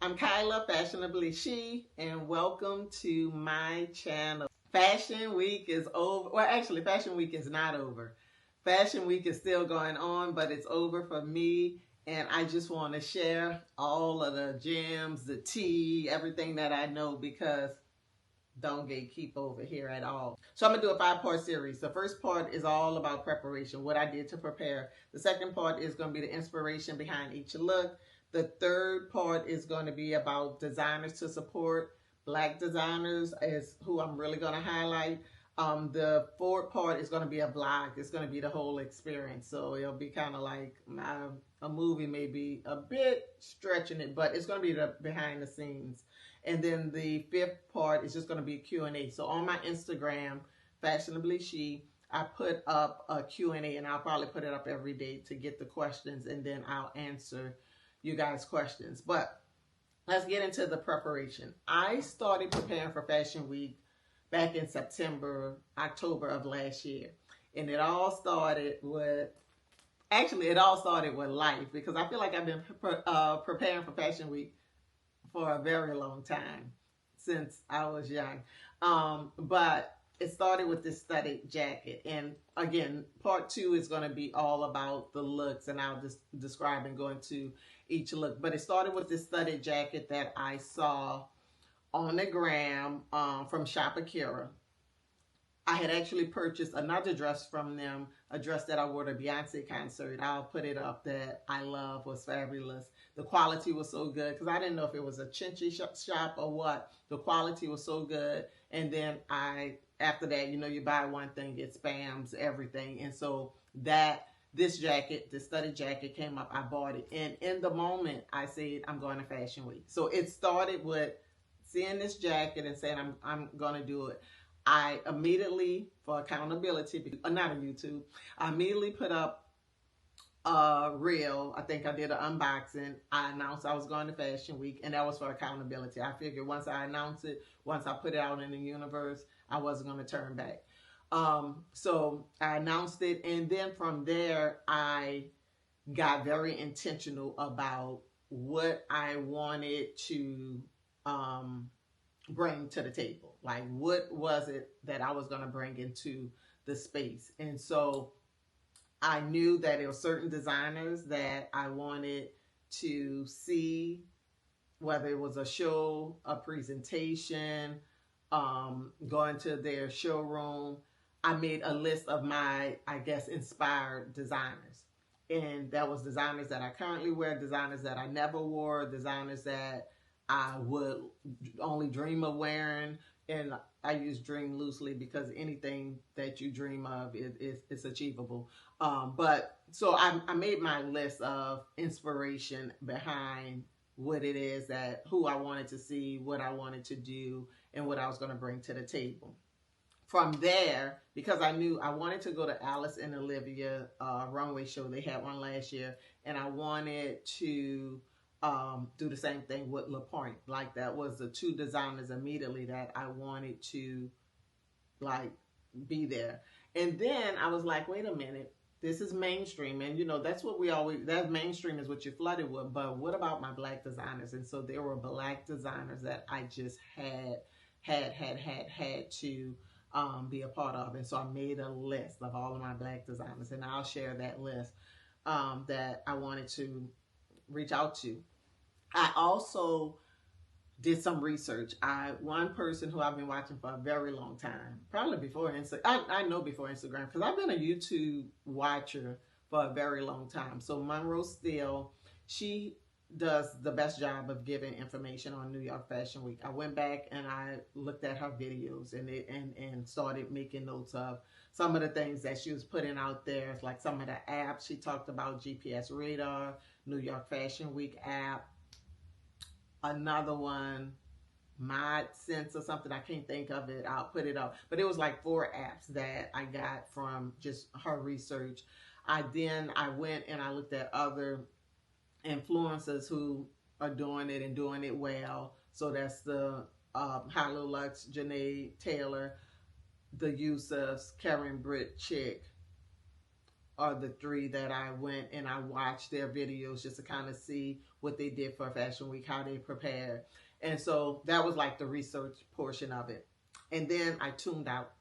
I'm Kyla, Fashionably She, and welcome to my channel. Fashion Week is over. Well, actually, Fashion Week is not over. Fashion Week is still going on, but it's over for me, and I just want to share all of the gems, the tea, everything that I know, because don't gatekeep over here at all. So I'm going to do a 5-part series. The first part is all about preparation, what I did to prepare. The second part is going to be the inspiration behind each look. The third part is going to be about designers to support. Black designers is who I'm really going to highlight. The fourth part is going to be a vlog. It's going to be the whole experience. So it'll be kind of like a movie, maybe a bit stretching it, but it's going to be the behind the scenes. And then the fifth part is just going to be Q&A. So on my Instagram, Fashionably She, I put up a Q&A, and I'll probably put it up every day to get the questions, and then I'll answer you guys' questions. But let's get into the preparation. I started preparing for Fashion Week back in September, October of last year. And it all started with, actually it all started with life, because I feel like I've been preparing for Fashion Week for a very long time, since I was young. But it started with this studded jacket. And again, part 2 is going to be all about the looks, and I'll just describe and go into each look. But it started with this studded jacket that I saw on the gram from Shop Akira. I had actually purchased another dress from them, a dress that I wore to Beyonce concert. I'll put it up, that I love, was fabulous. The quality was so good, because I didn't know if it was a Chinchi shop or what. The quality was so good. And then after that, you know, you buy one thing, it spams everything. And so this jacket, the studded jacket came up, I bought it. And in the moment, I said, I'm going to Fashion Week. So it started with seeing this jacket and saying, I'm going to do it. I immediately, for accountability, not on YouTube, I immediately put up a reel. I think I did an unboxing. I announced I was going to Fashion Week, and that was for accountability. I figured once I announced it, once I put it out in the universe, I wasn't going to turn back. So I announced it, and then from there, I got very intentional about what I wanted to bring to the table. Like, what was it that I was going to bring into the space? And so I knew that there were certain designers that I wanted to see, whether it was a show, a presentation, going to their showroom. I made a list of my, I guess, inspired designers. And that was designers that I currently wear, designers that I never wore, designers that I would only dream of wearing. And I use dream loosely, because anything that you dream of is achievable. But so I made my list of inspiration behind what it is who I wanted to see, what I wanted to do, and what I was going to bring to the table. From there, because I knew I wanted to go to Alice and Olivia runway show. They had one last year, and I wanted to do the same thing with La Pointe. Like, that was the 2 designers immediately that I wanted to, like, be there. And then I was like, wait a minute, this is mainstream. And, you know, that's what that mainstream is what you're flooded with. But what about my Black designers? And so there were Black designers that I just had to be a part of. And so I made a list of all of my Black designers, and I'll share that list that I wanted to reach out to. I also did some research. One person who I've been watching for a very long time, probably before Instagram. I know before Instagram, because I've been a YouTube watcher for a very long time. So Monroe Steele, she does the best job of giving information on New York Fashion Week. I went back and I looked at her videos and started making notes of some of the things that she was putting out there. It's like some of the apps. She talked about GPS Radar, New York Fashion Week app, another one, Mod Sense or something. I can't think of it. I'll put it up. But it was like 4 apps that I got from just her research. I went and I looked at other influencers who are doing it and doing it well. So that's the Hollow Lux, Janae Taylor, the Yusufs, Karen Britt Chick, are the three that I went and I watched their videos just to kind of see what they did for Fashion Week, how they prepared. And so that was like the research portion of it. And then I tuned out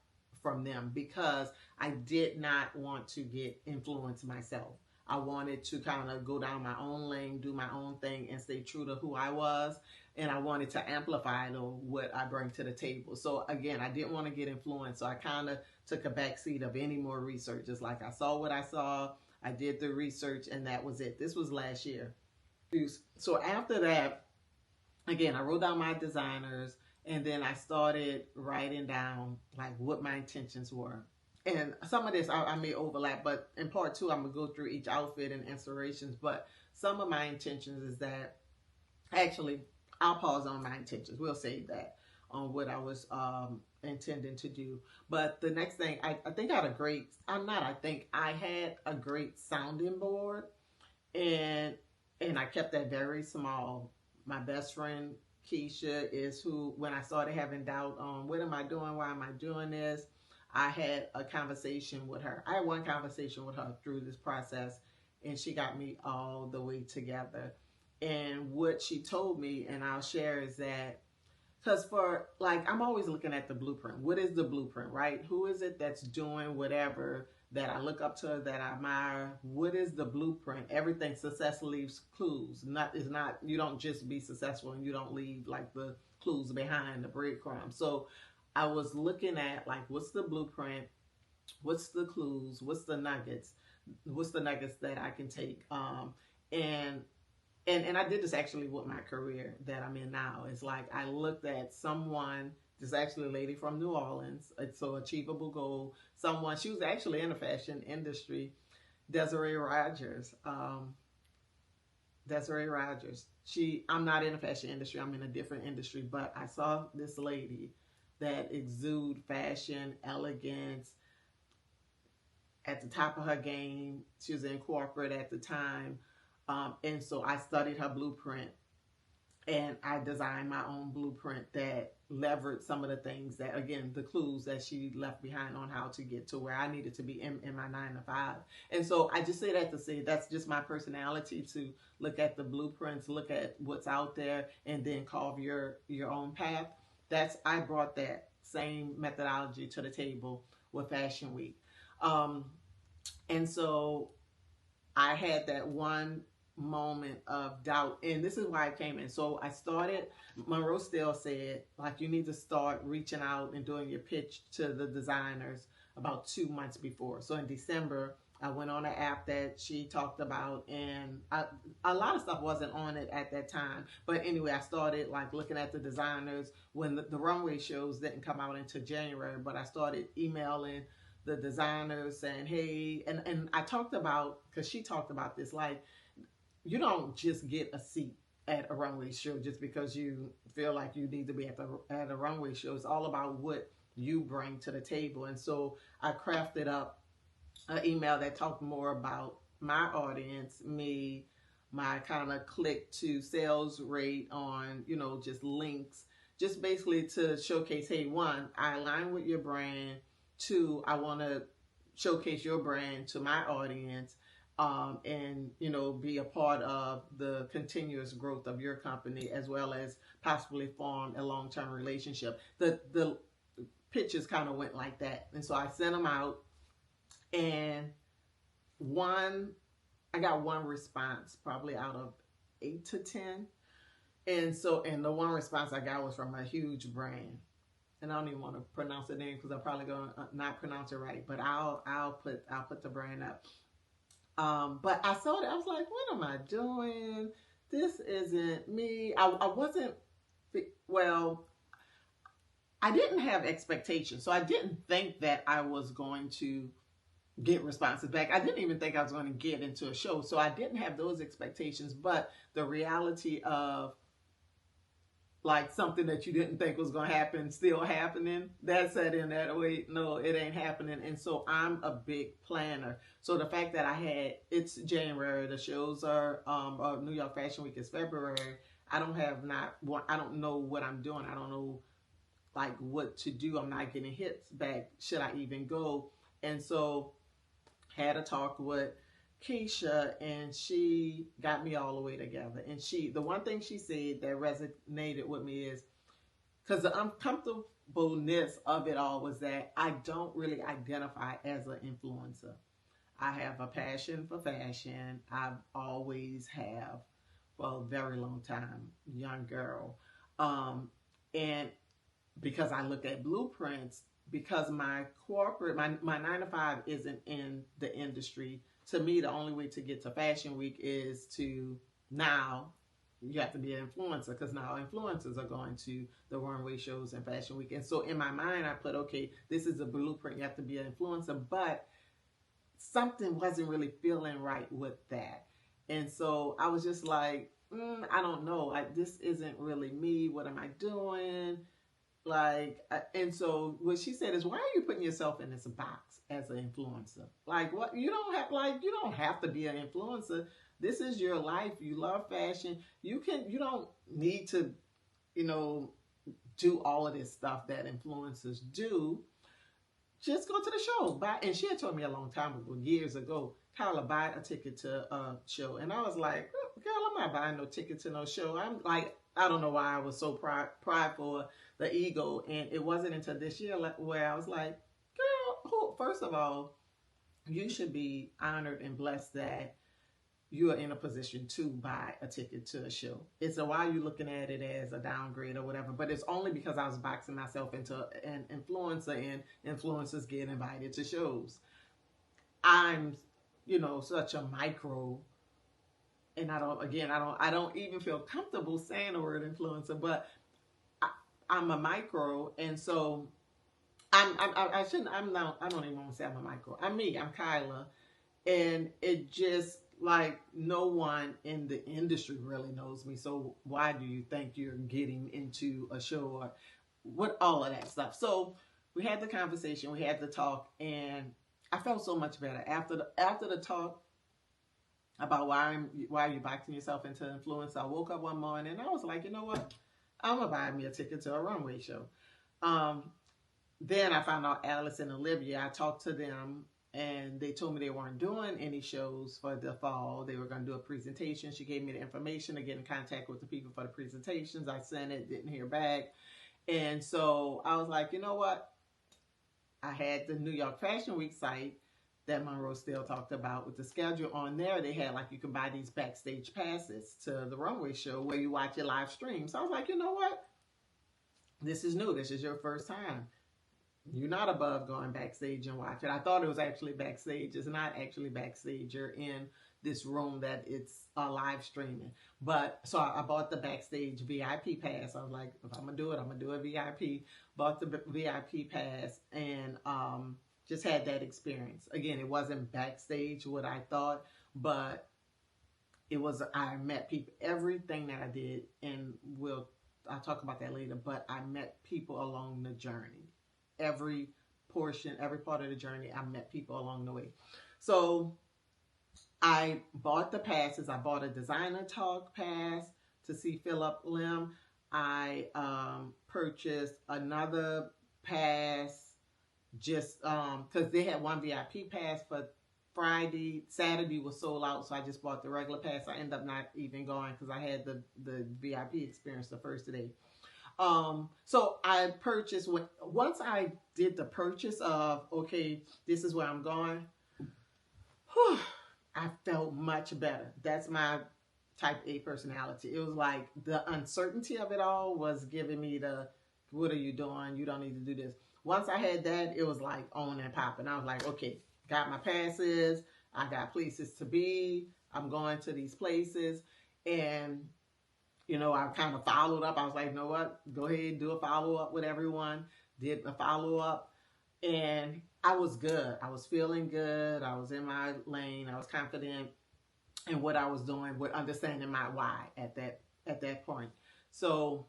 from them because I did not want to get influenced myself. I wanted to kind of go down my own lane, do my own thing, and stay true to who I was. And I wanted to amplify what I bring to the table. So again, I didn't want to get influenced. So I kind of took a back seat of any more research. It's like I saw what I saw, I did the research, and that was it. This was last year. So after that, again, I wrote down my designers, and then I started writing down like what my intentions were. And some of this I may overlap, but in part two, I'm gonna go through each outfit and inspirations. But some of my intentions is that actually I'll pause on my intentions. We'll save that on what I was intending to do. But the next thing, I think I had a great, I had a great sounding board, and I kept that very small. My best friend Keisha is who, when I started having doubt on what am I doing, why am I doing this, I had a conversation with her. I had one conversation with her through this process, and she got me all the way together. And what she told me, and I'll share, is that because for like, I'm always looking at the blueprint. What is the blueprint, right? Who is it that's doing whatever that I look up to, that I admire? What is the blueprint? Everything, success leaves clues. You don't just be successful and you don't leave like the clues behind, the breadcrumbs. So I was looking at like, what's the blueprint? What's the clues? What's the nuggets? What's the nuggets that I can take? And I did this actually with my career that I'm in now. It's like I looked at someone, this is actually a lady from New Orleans, it's so achievable goal. She was actually in the fashion industry, Desiree Rogers. I'm not in the fashion industry, I'm in a different industry, but I saw this lady that exude fashion, elegance, at the top of her game. She was in corporate at the time. And so I studied her blueprint, and I designed my own blueprint that leveraged some of the things that, again, the clues that she left behind on how to get to where I needed to be in my 9 to 5. And so I just say that to say that's just my personality, to look at the blueprints, look at what's out there, and then carve your own path. I brought that same methodology to the table with Fashion Week. And so I had that one moment of doubt, and this is why I came in. So I started, Monroe Steele said, like, you need to start reaching out and doing your pitch to the designers about 2 months before. So in December, I went on an app that she talked about, and a lot of stuff wasn't on it at that time. But anyway, I started like looking at the designers when the runway shows didn't come out until January, but I started emailing the designers saying, hey, and I talked about, because she talked about this, like, you don't just get a seat at a runway show just because you feel like you need to be at a runway show. It's all about what you bring to the table. And so I crafted up an email that talked more about my audience, me, my kind of click to sales rate on, just links, just basically to showcase, hey, one, I align with your brand. Two, I want to showcase your brand to my audience. And be a part of the continuous growth of your company, as well as possibly form a long-term relationship. The pitches kind of went like that, and so I sent them out, and I got one response probably out of 8 to 10, and the one response I got was from a huge brand, and I don't even want to pronounce the name because I'm probably going to not pronounce it right, but I'll put the brand up. But I saw that, I was like, what am I doing? This isn't me. I wasn't, well, I didn't have expectations. So I didn't think that I was going to get responses back. I didn't even think I was going to get into a show. So I didn't have those expectations, but the reality of like something that you didn't think was going to happen still happening, that set in that, wait, no, it ain't happening. And so I'm a big planner. So the fact that it's January, the shows are, New York Fashion Week is February. I don't know what I'm doing. I don't know like what to do. I'm not getting hits back. Should I even go? And so had a talk with Keisha, and she got me all the way together. And the one thing she said that resonated with me is, because the uncomfortableness of it all was that I don't really identify as an influencer. I have a passion for fashion. I've always have for a very long time, young girl. And because I look at blueprints, because my corporate, my 9 to 5 isn't in the industry, to me, the only way to get to Fashion Week is to now you have to be an influencer, because now influencers are going to the runway shows and Fashion Week. And so in my mind, I put, okay, this is a blueprint. You have to be an influencer, but something wasn't really feeling right with that. And so I was just like, I don't know. This isn't really me. What am I doing? And so what she said is, why are you putting yourself in this box as an influencer? Like, what? You don't have to be an influencer. This is your life. You love fashion. You don't need to, do all of this stuff that influencers do. Just go to the show. And she had told me a long time ago, years ago, Carla, buy a ticket to a show. And I was like, girl, I'm not buying no ticket to no show. I'm like, I don't know why I was so prideful, the ego. And it wasn't until this year where I was like, girl, first of all, you should be honored and blessed that you are in a position to buy a ticket to a show. It's why you looking at it as a downgrade or whatever, but it's only because I was boxing myself into an influencer, and influencers get invited to shows. I'm, such a micro, and I don't even feel comfortable saying the word influencer, but I'm a micro, and so I don't even want to say I'm a micro. I'm me. I'm Kyla, and it just, like, no one in the industry really knows me. So why do you think you're getting into a show or what, all of that stuff? So we had the conversation, we had the talk, and I felt so much better after the talk about why are you boxing yourself into influence. I woke up one morning and I was like, you know what? I'm gonna buy me a ticket to a runway show. Then I found out Alice and Olivia. I talked to them, and they told me they weren't doing any shows for the fall. They were going to do a presentation. She gave me the information to get in contact with the people for the presentations. I sent it, didn't hear back. And so I was like, you know what? I had the New York Fashion Week site that Monroe still talked about with the schedule on there. They had, like, you can buy these backstage passes to the runway show where you watch your live stream. So I was like, you know what? This is new. This is your first time. You're not above going backstage and watch it. I thought it was actually backstage. It's not actually backstage. You're in this room that it's live streaming. But so I bought the backstage VIP pass. I was like, if I'm gonna do it, I'm gonna do a VIP. Bought the VIP pass, and just had that experience. Again, it wasn't backstage what I thought, but it was. I met people. Everything that I did, and I'll talk about that later. But I met people along the journey. Every part of the journey, I met people along the way. So I bought the passes. I bought a designer talk pass to see Philip Lim. I purchased another pass just because they had one VIP pass for Friday. Saturday was sold out, so I just bought the regular pass. I ended up not even going because I had the VIP experience the first day. So I purchased, once I did the purchase of, okay, this is where I'm going, I felt much better. That's my type A personality. It was like the uncertainty of it all was giving me what are you doing? You don't need to do this. Once I had that, it was like on and popping. I was like, okay, got my passes. I got places to be. I'm going to these places. And I kind of followed up. I was like, you know what? Go ahead, do a follow-up with everyone. Did a follow-up. And I was good. I was feeling good. I was in my lane. I was confident in what I was doing, with understanding my why at that point. So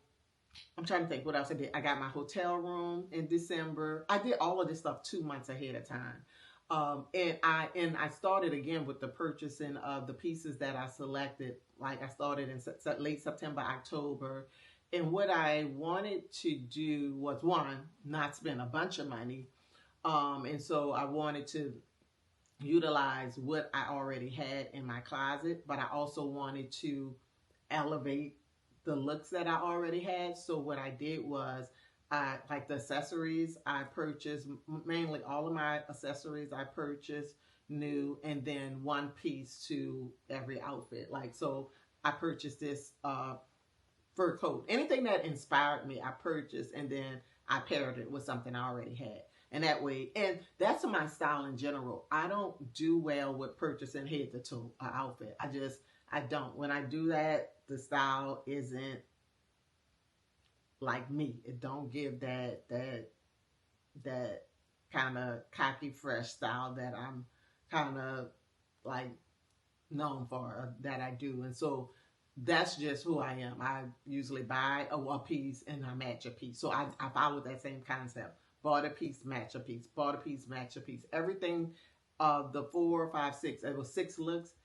I'm trying to think what else I did. I got my hotel room in December. I did all of this stuff 2 months ahead of time. And I started again with the purchasing of the pieces that I selected. Like, I started in late September, October. And what I wanted to do was, one, not spend a bunch of money. And so I wanted to utilize what I already had in my closet, but I also wanted to elevate the looks that I already had. So what I did was, I like the accessories I purchased, mainly all of my accessories I purchased new, and then one piece to every outfit. Like, so I purchased this fur coat. Anything that inspired me, I purchased, and then I paired it with something I already had. And that way, and that's my style in general. I don't do well with purchasing head to toe outfit. I don't. When I do that, the style isn't like me. It don't give that kind of cocky fresh style that I'm kind of like known for, that I do. And so that's just who I am. I usually buy a piece and I match a piece. So I follow that same concept. Bought a piece, match a piece. Bought a piece, match a piece. Everything, the 4, 5, 6. It was 6 looks.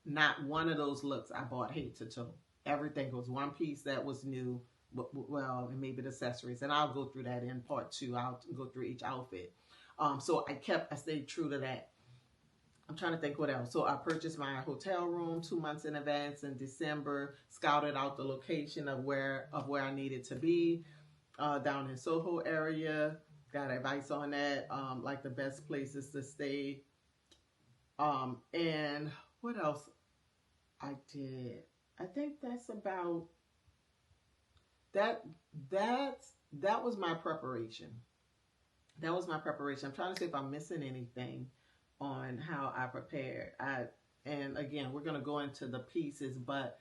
Not one of those looks I bought head to toe. Everything was one piece that was new. Well, and maybe the accessories. And I'll go through that in part 2. I'll go through each outfit. So I stayed true to that. I'm trying to think what else. So I purchased my hotel room 2 months in advance in December, scouted out the location of where I needed to be, down in Soho area. Got advice on that, like the best places to stay. And what else I did? I think that's about that. That was my preparation. That was my preparation. I'm trying to see if I'm missing anything on how I prepared. And again, we're gonna go into the pieces, but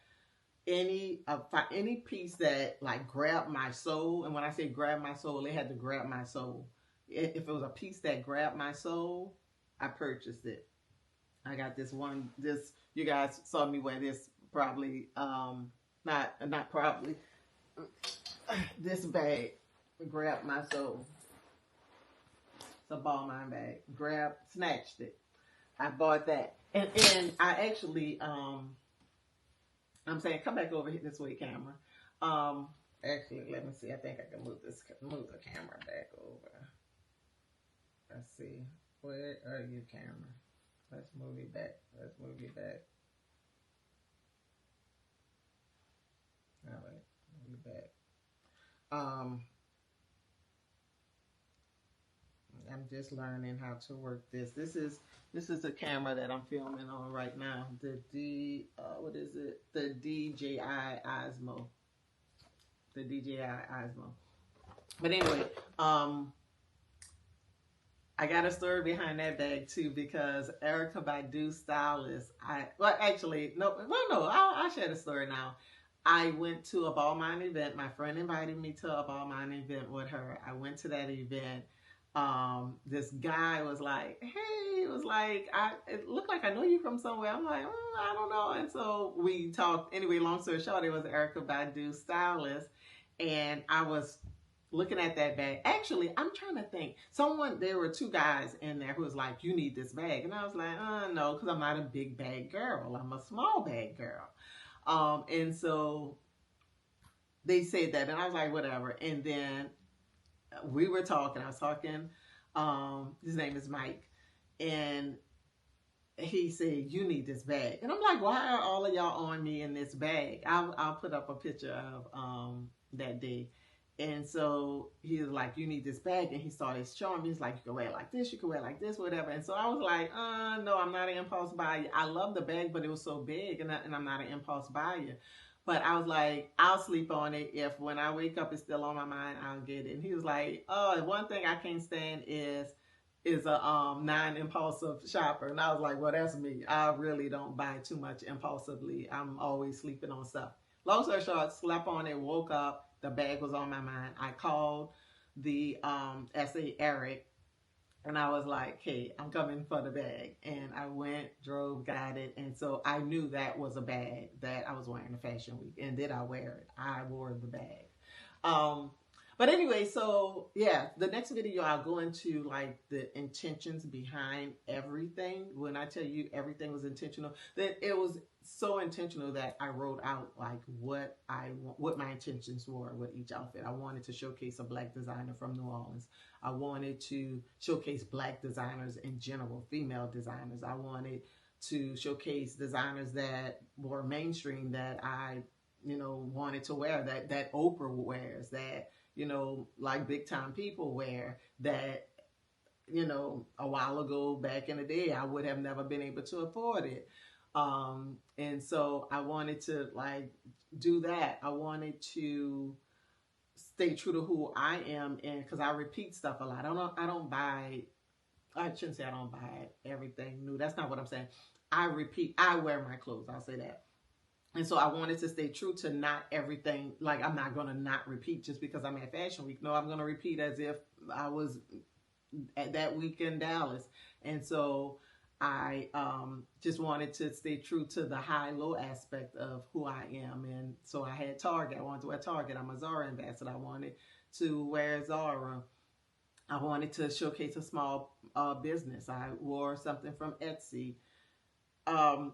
any piece that like grabbed my soul, and when I say grab my soul, it had to grab my soul. If it was a piece that grabbed my soul, I purchased it. I got this one. This, you guys saw me wear this probably, not probably. This bag grabbed my soul. It's a Balmain bag. Snatched it. I bought that, and I actually, I'm saying, come back over here this way, camera. Actually, let me see. I think I can move the camera back over. Let's see. Where are you, camera? Let's move it back. All right, move it back. I'm just learning how to work this. This is a camera that I'm filming on right now. What is it? The DJI Osmo. The DJI Osmo. But anyway, I got a story behind that bag too, because Erykah Badu stylist. I'll share the story now. I went to a Balmain event. My friend invited me to a Balmain event with her. I went to that event. This guy was like, hey, it was like, it looked like I know you from somewhere. I'm like, I don't know. And so we talked. Anyway, long story short, it was Erykah Badu stylist. And I was looking at that bag. Actually, I'm trying to think. There were 2 guys in there who was like, you need this bag. And I was like, no, because I'm not a big bag girl. I'm a small bag girl. And so they said that, and I was like, whatever. And then we were talking. I was talking. His name is Mike, and he said, "You need this bag." And I'm like, "Why are all of y'all on me in this bag?" I'll put up a picture of that day. And so he was like, "You need this bag," and he started showing me. He's like, "You can wear it like this. You can wear it like this, whatever." And so I was like, "No, I'm not an impulse buyer. I love the bag, but it was so big, and I'm not an impulse buyer." But I was like, I'll sleep on it. If when I wake up it's still on my mind, I'll get it. And he was like, oh, one thing I can't stand is a non-impulsive shopper. And I was like, well, that's me. I really don't buy too much impulsively. I'm always sleeping on stuff. Long story short, slept on it, woke up, the bag was on my mind. I called the SA Eric, and I was like, hey, I'm coming for the bag. And I went, drove, got it. And so I knew that was a bag that I was wearing to Fashion Week. And did I wear it? I wore the bag. But anyway, so yeah, the next video I'll go into like the intentions behind everything. When I tell you everything was intentional, that it was so intentional that I wrote out like what my intentions were with each outfit. I wanted to showcase a Black designer from New Orleans. I wanted to showcase Black designers in general, female designers. I wanted to showcase designers that were mainstream that I, wanted to wear, that Oprah wears, that, like big time people wear, that, a while ago back in the day, I would have never been able to afford it. And so I wanted to like do that. I wanted to stay true to who I am, and because I repeat stuff a lot. I don't buy, I shouldn't say I don't buy everything new. That's not what I'm saying. I wear my clothes. I'll say that. And so I wanted to stay true to not everything. Like, I'm not going to not repeat just because I'm at Fashion Week. No, I'm going to repeat as if I was at that week in Dallas. And so I just wanted to stay true to the high-low aspect of who I am. And so I had Target. I wanted to wear Target. I'm a Zara ambassador. I wanted to wear Zara. I wanted to showcase a small business. I wore something from Etsy.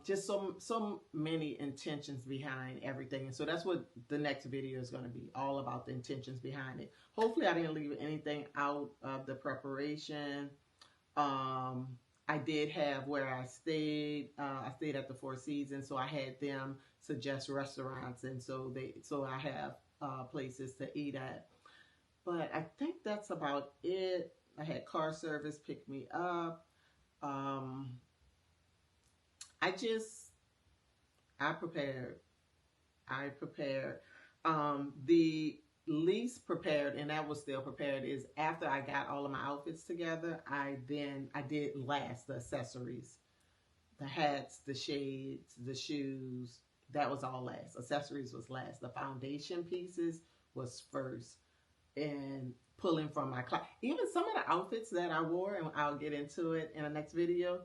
Just so many intentions behind everything. And so that's what the next video is going to be, all about the intentions behind it. Hopefully I didn't leave anything out of the preparation. I did have where I stayed at the Four Seasons, so I had them suggest restaurants, and so I have places to eat at. But I think that's about it. I had car service pick me up. I prepared. The least prepared, and that was still prepared, is after I got all of my outfits together, I did last the accessories, the hats, the shades, the shoes. That was all last. Accessories was last. The foundation pieces was first. And pulling from my closet. Even some of the outfits that I wore, and I'll get into it in the next video,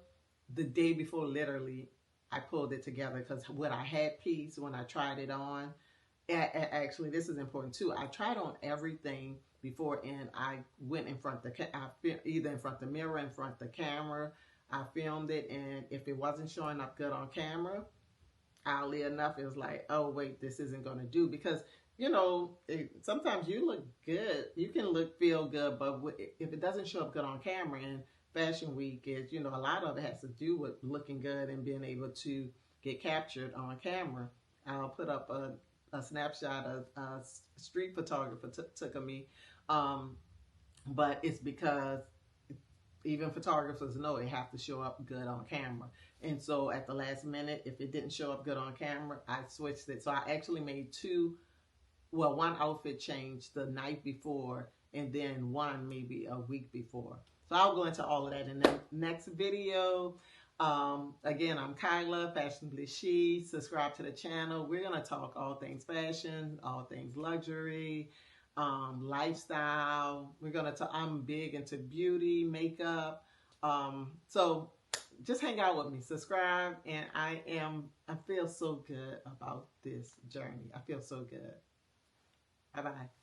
the day before, literally, I pulled it together because what I had pieced when I tried it on, actually, this is important too. I tried on everything before, and I went in front of either in front of the mirror, in front of the camera. I filmed it, and if it wasn't showing up good on camera, oddly enough, it was like, oh wait, this isn't going to do, because sometimes you look good, you can feel good, but if it doesn't show up good on camera, and Fashion Week is, a lot of it has to do with looking good and being able to get captured on camera. I'll put up a snapshot of a street photographer took of me, but it's because even photographers know they have to show up good on camera. And so at the last minute, if it didn't show up good on camera, I switched it. So I actually made one outfit change the night before, and then one maybe a week before. So I'll go into all of that in the next video. Again, I'm Kyla, Fashionably She. Subscribe to the channel. We're going to talk all things fashion, all things luxury, lifestyle. I'm big into beauty, makeup. So just hang out with me, subscribe, and I feel so good about this journey. I feel so good. Bye-bye.